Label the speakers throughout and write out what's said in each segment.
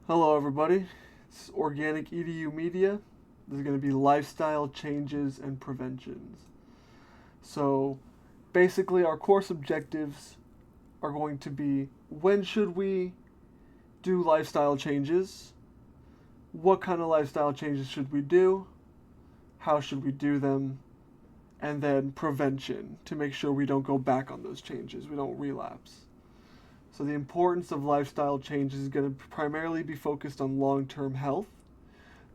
Speaker 1: Hello, everybody. It's Organic EDU Media. This is going to be lifestyle changes and preventions. So, basically, our course objectives are going to be when should we do lifestyle changes? What kind of lifestyle changes should we do? How should we do them? And then prevention to make sure we don't go back on those changes, we don't relapse. So, the importance of lifestyle changes is going to primarily be focused on long term health.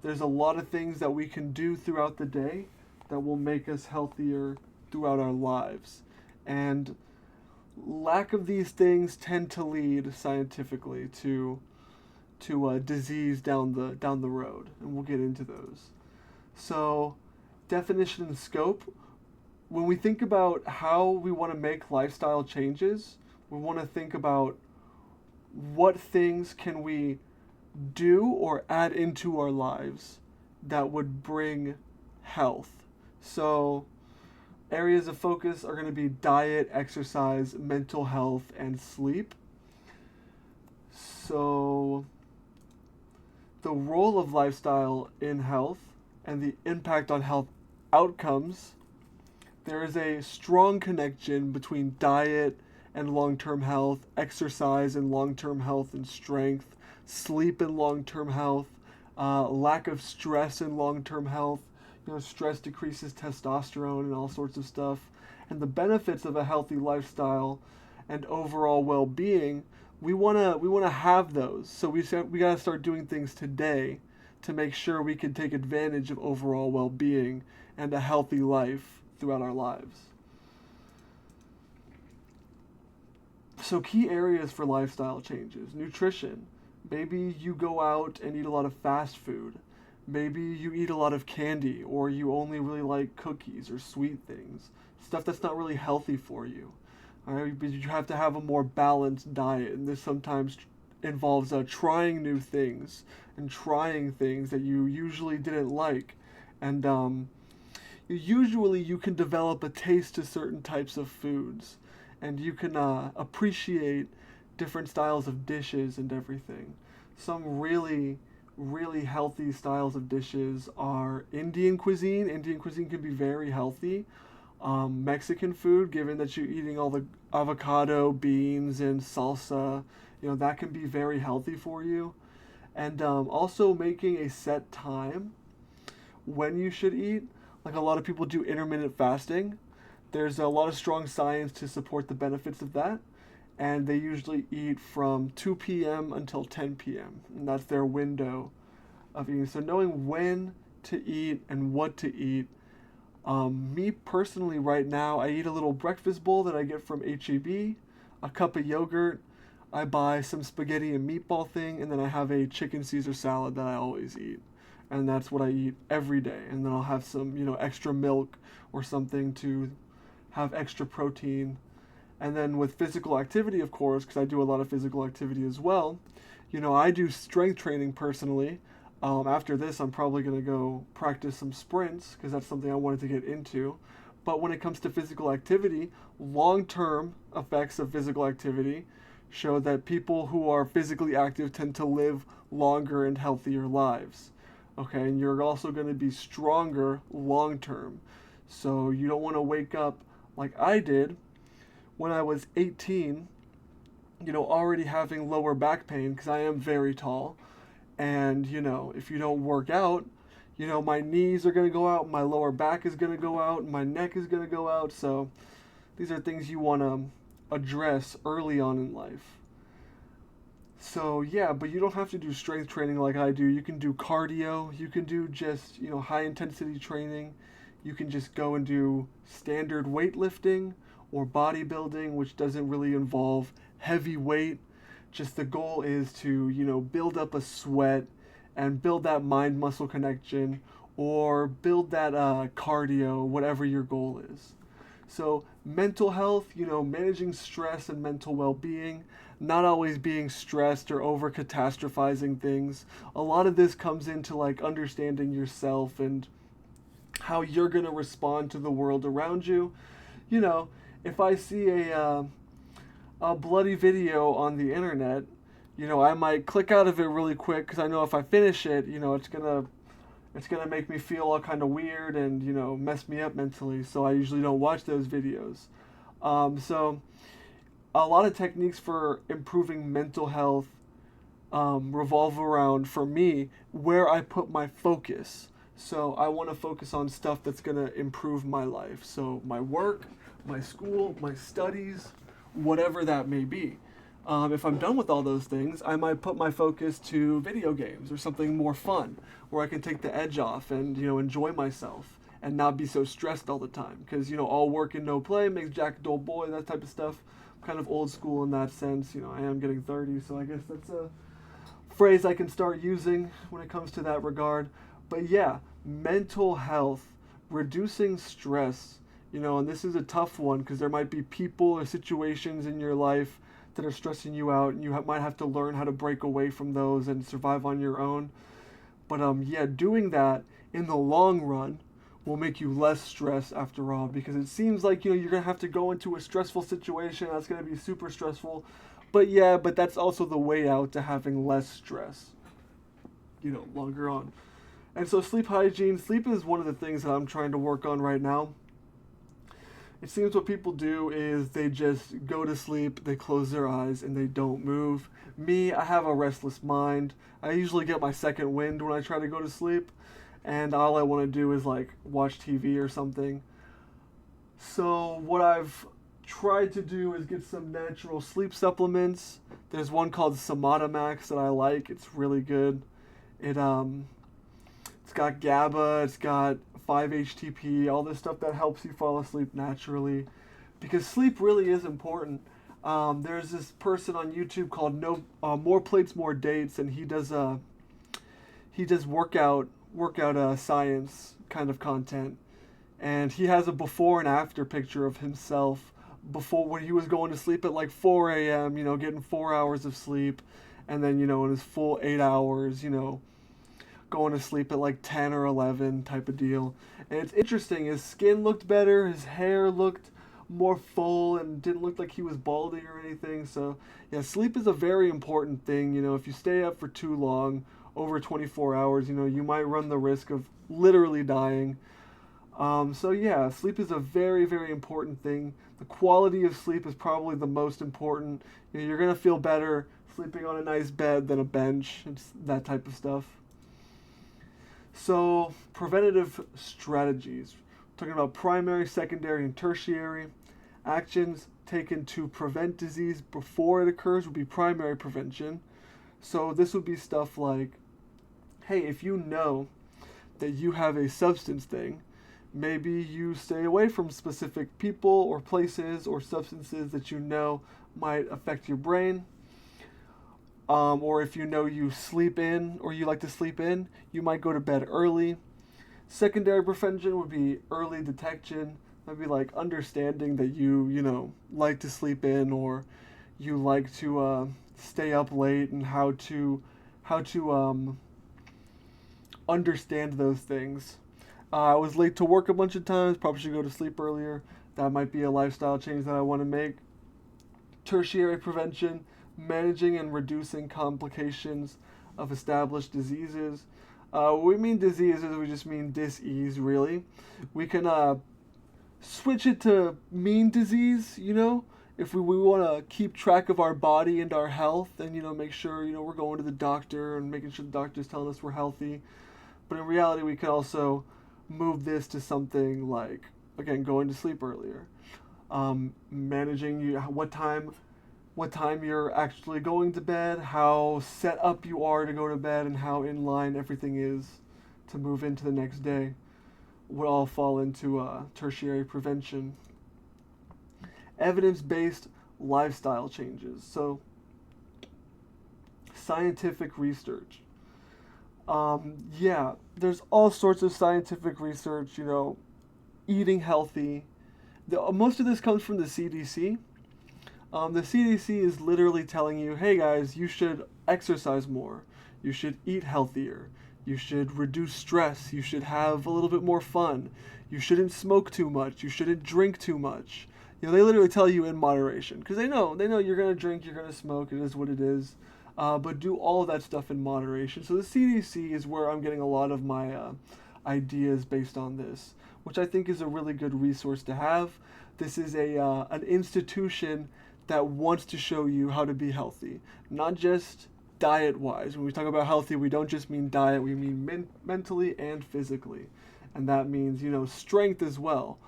Speaker 1: There's a lot of things that we can do throughout the day that will make us healthier throughout our lives. And lack of these things tend to lead scientifically to a disease down the road, and we'll get into those. So, definition and scope. When we think about how we want to make lifestyle changes, we want to think about what things can we do or add into our lives that would bring health. So, areas of focus are going to be diet, exercise, mental health, and sleep. So, the role of lifestyle in health and the impact on health outcomes, there is a strong connection between diet and long term health, exercise and long term health and strength, sleep and long term health, lack of stress and long term health. Stress decreases testosterone and all sorts of stuff. And the benefits of a healthy lifestyle and overall well being, we wanna have those. So we gotta start doing things today to make sure we can take advantage of overall well being and a healthy life throughout our lives. So, key areas for lifestyle changes: nutrition. Maybe you go out and eat a lot of fast food. Maybe you eat a lot of candy, or you only really like cookies or sweet things. Stuff that's not really healthy for you. All right, but you have to have a more balanced diet, and this sometimes involves trying new things and trying things that you usually didn't like. And usually you can develop a taste to certain types of foods, and you can appreciate different styles of dishes and everything. Some really healthy styles of dishes are Indian cuisine. Indian cuisine can be very healthy. Mexican food, given that you're eating all the avocado, beans, and salsa, that can be very healthy for you. And also making a set time when you should eat. Like a lot of people do intermittent fasting. There's a lot of strong science to support the benefits of that. And they usually eat from 2 p.m. until 10 p.m. And that's their window of eating. So knowing when to eat and what to eat. Me personally, right now, I eat a little breakfast bowl that I get from HEB, a cup of yogurt. I buy some spaghetti and meatball thing, and then I have a chicken Caesar salad that I always eat. And that's what I eat every day. And then I'll have some, extra milk or something to have extra protein. And then with physical activity, of course, because I do a lot of physical activity as well, I do strength training personally. After this, I'm probably going to go practice some sprints because that's something I wanted to get into. But when it comes to physical activity, long term effects of physical activity show that people who are physically active tend to live longer and healthier lives. Okay, and you're also going to be stronger long term. So you don't want to wake up like I did when I was 18, already having lower back pain because I am very tall. And, if you don't work out, my knees are going to go out, my lower back is going to go out, my neck is going to go out. So these are things you want to address early on in life. So, yeah, but you don't have to do strength training like I do. You can do cardio, you can do just, high intensity training. You can just go and do standard weightlifting or bodybuilding, which doesn't really involve heavy weight. Just the goal is to, build up a sweat and build that mind muscle connection or build that cardio, whatever your goal is. So, mental health, managing stress and mental well being, not always being stressed or over catastrophizing things. A lot of this comes into like understanding yourself and how you're going to respond to the world around you. You know, if I see a bloody video on the internet, I might click out of it really quick because I know if I finish it, it's gonna make me feel all kind of weird and mess me up mentally. So I usually don't watch those videos. So a lot of techniques for improving mental health revolve around, for me, where I put my focus. So I want to focus on stuff that's going to improve my life. So my work, my school, my studies, whatever that may be. If I'm done with all those things, I might put my focus to video games or something more fun, where I can take the edge off and enjoy myself and not be so stressed all the time. Because all work and no play makes Jack a dull boy. That type of stuff. I'm kind of old school in that sense. I am getting 30, so I guess that's a phrase I can start using when it comes to that regard. But yeah, mental health, reducing stress. And this is a tough one because there might be people or situations in your life that are stressing you out, and you might have to learn how to break away from those and survive on your own. But yeah, doing that in the long run will make you less stressed after all, because it seems like you're gonna have to go into a stressful situation that's gonna be super stressful. But yeah, but that's also the way out to having less stress, longer on. And so sleep hygiene, sleep is one of the things that I'm trying to work on right now. It seems what people do is they just go to sleep, they close their eyes, and they don't move. Me, I have a restless mind. I usually get my second wind when I try to go to sleep, and all I want to do is like watch TV or something. So what I've tried to do is get some natural sleep supplements. There's one called Samata Max that I like. It's really good. It's got GABA, it's got 5-HTP, all this stuff that helps you fall asleep naturally, because sleep really is important. There's this person on YouTube called More Plates More Dates, and he does workout science kind of content, and he has a before and after picture of himself before, when he was going to sleep at like 4 a.m. Getting 4 hours of sleep, and then in his full 8 hours, going to sleep at like 10 or 11 type of deal. And it's interesting, his skin looked better, his hair looked more full and didn't look like he was balding or anything. So yeah, sleep is a very important thing. If you stay up for too long, over 24 hours, you might run the risk of literally dying. So yeah, sleep is a very, very important thing. The quality of sleep is probably the most important. You're going to feel better sleeping on a nice bed than a bench. It's that type of stuff. So, preventative strategies. We're talking about primary, secondary, and tertiary. Actions taken to prevent disease before it occurs would be primary prevention. So this would be stuff like, hey, if you know that you have a substance thing, maybe you stay away from specific people or places or substances that might affect your brain. Or if you sleep in or you like to sleep in, you might go to bed early. Secondary prevention would be early detection. That'd be like understanding that you like to sleep in, or you like to stay up late, and how to understand those things. I was late to work a bunch of times, probably should go to sleep earlier. That might be a lifestyle change that I want to make. Tertiary prevention, managing and reducing complications of established diseases. We mean diseases, we just mean dis-ease, really. We can switch it to mean disease, if we want to keep track of our body and our health, and, make sure, we're going to the doctor and making sure the doctor's telling us we're healthy. But in reality, we can also move this to something like, again, going to sleep earlier. Managing what time you're actually going to bed, how set up you are to go to bed, and how in line everything is to move into the next day would all fall into tertiary prevention. Evidence-based lifestyle changes. So, scientific research. There's all sorts of scientific research, eating healthy. Most of this comes from the CDC. The CDC is literally telling you, hey guys, you should exercise more. You should eat healthier. You should reduce stress. You should have a little bit more fun. You shouldn't smoke too much. You shouldn't drink too much. They literally tell you in moderation, because they know you're going to drink, you're going to smoke. It is what it is. but do all of that stuff in moderation. So the CDC is where I'm getting a lot of my ideas based on this, which I think is a really good resource to have. This is an institution that wants to show you how to be healthy, not just diet wise. When we talk about healthy, we don't just mean diet, we mean mentally and physically. And that means, strength as well.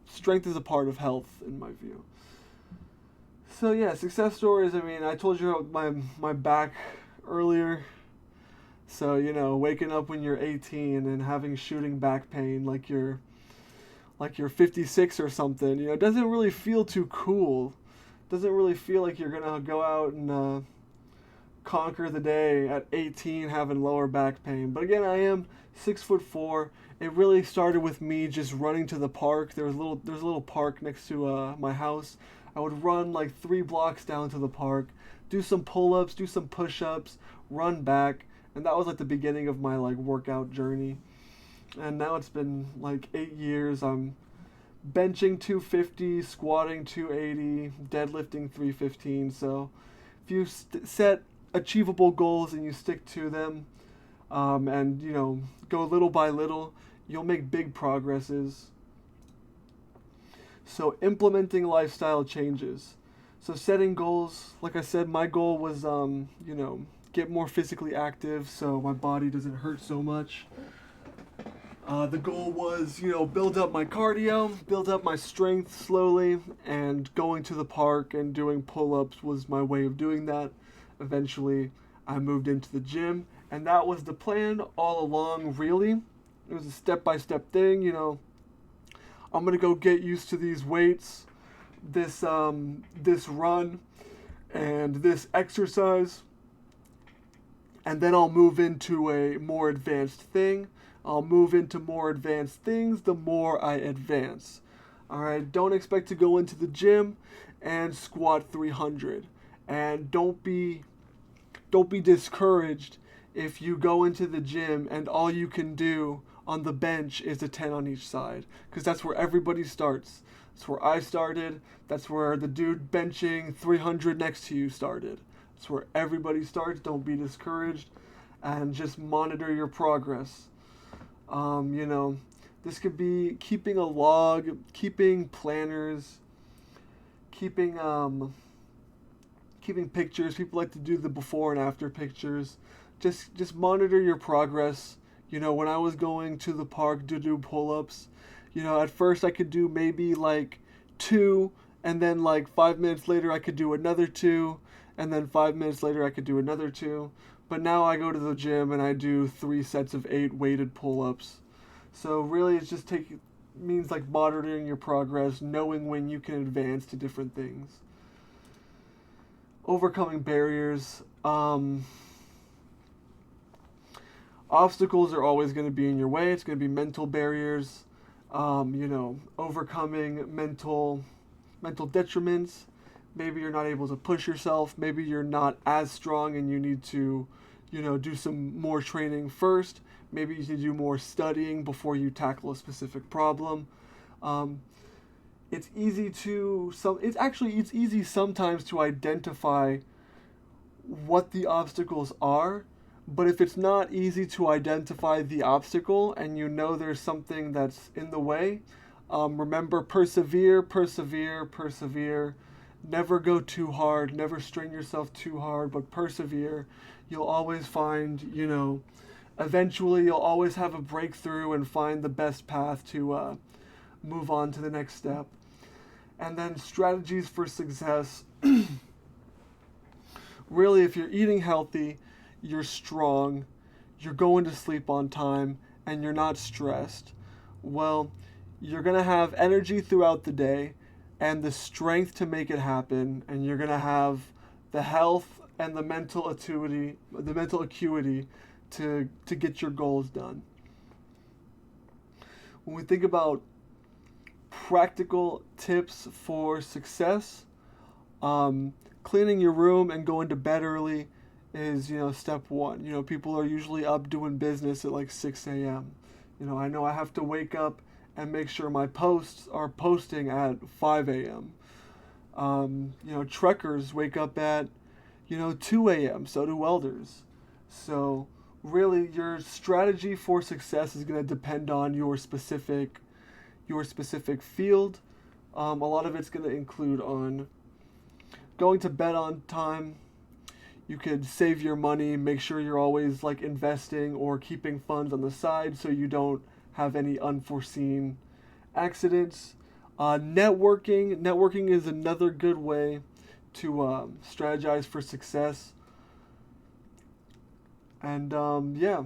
Speaker 1: Strength is a part of health in my view. So yeah, success stories. I mean, I told you about my back earlier. So, waking up when you're 18 and having shooting back pain like you're 56 or something, it doesn't really feel too cool. Doesn't really feel like you're going to go out and conquer the day at 18 having lower back pain. But again, I am 6'4". It really started with me just running to the park. There's a little park next to my house. I would run like 3 blocks down to the park, do some pull-ups, do some push-ups, run back, and that was like the beginning of my like workout journey. And now it's been like 8 years. I'm benching 250, squatting 280, deadlifting 315. So if you set achievable goals and you stick to them, and go little by little, you'll make big progresses. So implementing lifestyle changes. So setting goals, like I said, my goal was get more physically active so my body doesn't hurt so much. The goal was, build up my cardio, build up my strength slowly, and going to the park and doing pull-ups was my way of doing that. Eventually, I moved into the gym, and that was the plan all along, really. It was a step-by-step thing, I'm going to go get used to these weights, this run, and this exercise, and then I'll move into a more advanced thing. I'll move into more advanced things the more I advance. Alright, don't expect to go into the gym and squat 300. And don't be discouraged if you go into the gym and all you can do on the bench is a 10 on each side. Because that's where everybody starts. That's where I started. That's where the dude benching 300 next to you started. That's where everybody starts. Don't be discouraged. And just monitor your progress. This could be keeping a log, keeping planners, keeping pictures. People like to do the before and after pictures. Just monitor your progress. When I was going to the park to do pull-ups, at first I could do maybe like 2, and then like 5 minutes later I could do another 2, and then 5 minutes later I could do another 2. But now I go to the gym and I do 3 sets of 8 weighted pull-ups. So really it's just means like monitoring your progress, knowing when you can advance to different things. Overcoming barriers. Obstacles are always going to be in your way. It's going to be mental barriers, overcoming mental detriments. Maybe you're not able to push yourself. Maybe you're not as strong and you need to, do some more training first. Maybe you need to do more studying before you tackle a specific problem. It's easy sometimes to identify what the obstacles are, but if it's not easy to identify the obstacle and there's something that's in the way, remember, persevere. Never go too hard, never strain yourself too hard, but persevere. You'll always find, eventually you'll always have a breakthrough and find the best path to move on to the next step. And then strategies for success. Really, if you're eating healthy, you're strong, you're going to sleep on time, and you're not stressed, well, you're going to have energy throughout the day and the strength to make it happen, and you're going to have the health and the mental acuity to get your goals done. When we think about practical tips for success, cleaning your room and going to bed early is, step one. People are usually up doing business at like 6 a.m. I know I have to wake up and make sure my posts are posting at 5 a.m. Trekkers wake up at, 2 a.m. So do welders. So really, your strategy for success is going to depend on your specific field. A lot of it's going to include on going to bed on time. You could save your money, make sure you're always like investing or keeping funds on the side so you don't have any unforeseen accidents. Networking is another good way to strategize for success. And yeah.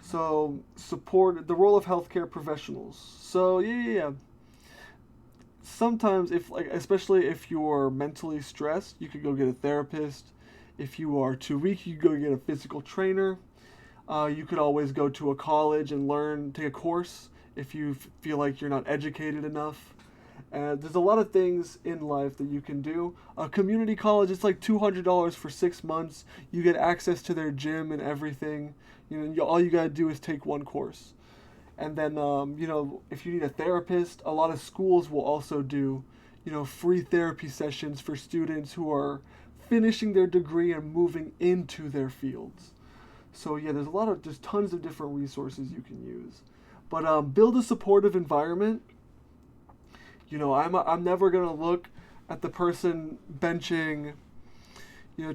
Speaker 1: So support the role of healthcare professionals. So yeah. Sometimes if like especially if you're mentally stressed, you could go get a therapist. If you are too weak, you could go get a physical trainer. You could always go to a college and take a course if you feel like you're not educated enough. There's a lot of things in life that you can do. A community college, it's like $200 for 6 months. You get access to their gym and everything. All you gotta do is take one course. And then, if you need a therapist, a lot of schools will also do, free therapy sessions for students who are finishing their degree and moving into their fields. So yeah, there's tons of different resources you can use. But build a supportive environment. I'm never gonna look at the person benching,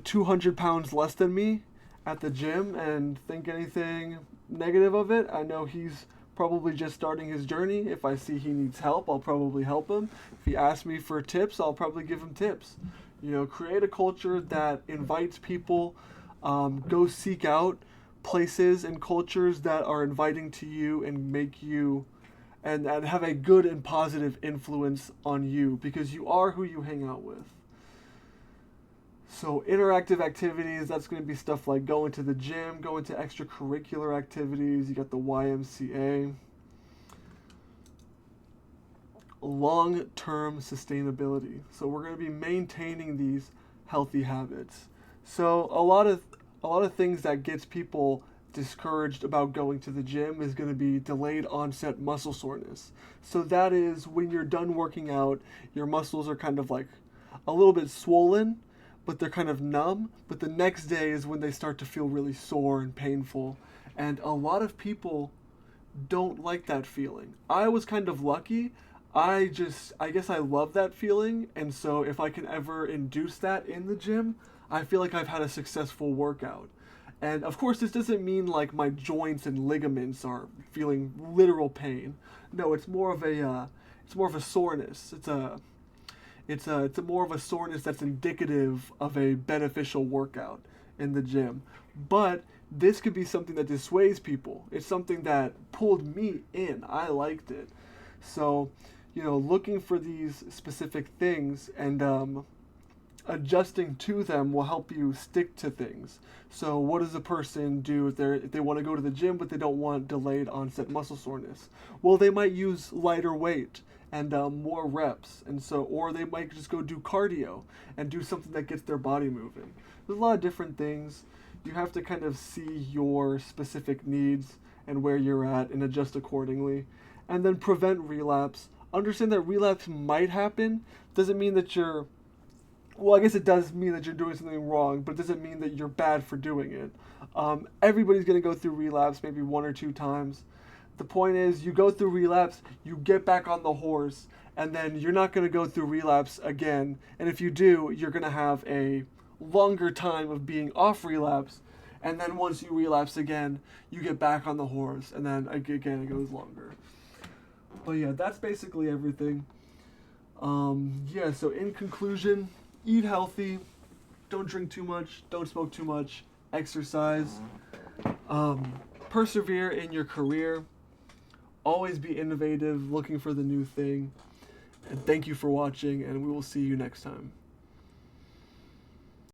Speaker 1: 200 pounds less than me at the gym and think anything negative of it. I know he's probably just starting his journey. If I see he needs help, I'll probably help him. If he asks me for tips, I'll probably give him tips. Create a culture that invites people. Go seek out places and cultures that are inviting to you and make you and have a good and positive influence on you because you are who you hang out with. So interactive activities, that's going to be stuff like going to the gym, going to extracurricular activities. You got the YMCA. Long-term sustainability. So we're going to be maintaining these healthy habits. So a lot of things that gets people discouraged about going to the gym is going to be delayed onset muscle soreness. So that is when you're done working out, your muscles are kind of like a little bit swollen, but they're kind of numb. But the next day is when they start to feel really sore and painful. And a lot of people don't like that feeling. I was kind of lucky. I guess I love that feeling. And so if I can ever induce that in the gym, I feel like I've had a successful workout. And of course, this doesn't mean like my joints and ligaments are feeling literal pain. No, it's more of a soreness. It's more of a soreness that's indicative of a beneficial workout in the gym. But this could be something that dissuades people. It's something that pulled me in. I liked it. So, looking for these specific things and adjusting to them will help you stick to things. So what does a person do if they want to go to the gym but they don't want delayed onset muscle soreness? Well, they might use lighter weight and more reps, or they might just go do cardio and do something that gets their body moving. There's a lot of different things. You have to kind of see your specific needs and where you're at and adjust accordingly. And then prevent relapse. Understand that relapse might happen. Doesn't mean that well, I guess it does mean that you're doing something wrong, but it doesn't mean that you're bad for doing it. Everybody's going to go through relapse maybe 1 or 2 times. The point is, you go through relapse, you get back on the horse, and then you're not going to go through relapse again. And if you do, you're going to have a longer time of being off relapse. And then once you relapse again, you get back on the horse, and then again it goes longer. But yeah, that's basically everything. So in conclusion, eat healthy, don't drink too much, don't smoke too much, exercise, persevere in your career, always be innovative, looking for the new thing, and thank you for watching, and we will see you next time.